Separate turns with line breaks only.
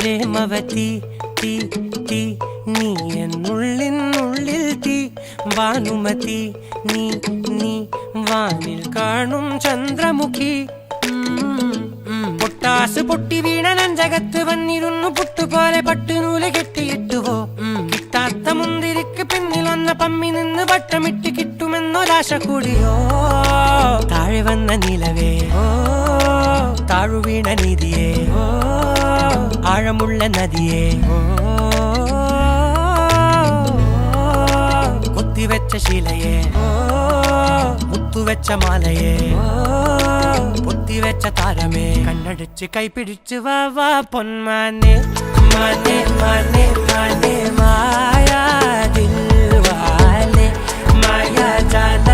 പ്രേമവതി തീ തീ നീ എന്നുള്ളിൽ തീ ഭാനുമതി നീ നീ വാനിൽ കാണും ചന്ദ്രമുഖി പൊട്ടാസ് പൊട്ടി വീണ നെഞ്ചകത്ത് വന്നിരുന്നു പുട്ടുപോലെ പട്ടുനൂല് കെട്ടിയിട്ടുവോ കിട്ടാത്ത മുന്തിരിക്ക് പിന്നിൽ വന്ന പമ്മി നിന്ന് വട്ടമിട്ട് കിട്ടുമെന്നൊരാശ കൂടിയോ താഴെ വന്ന നിലവേ താഴു വീണ നിധിയേ ആഴമുള്ള നദിയേ കൊത്തിവെച്ച ശിലയേ മുത്തുവെച്ച മാലയേ പൊത്തിവെച്ച താരമേ കണ്ണടിച്ച് കൈപിടിച്ച് വാ വാ പൊന്മാനെ മാനെ മാനെ മാനെ മായാ ദിൽവാലെ മായാ ജാല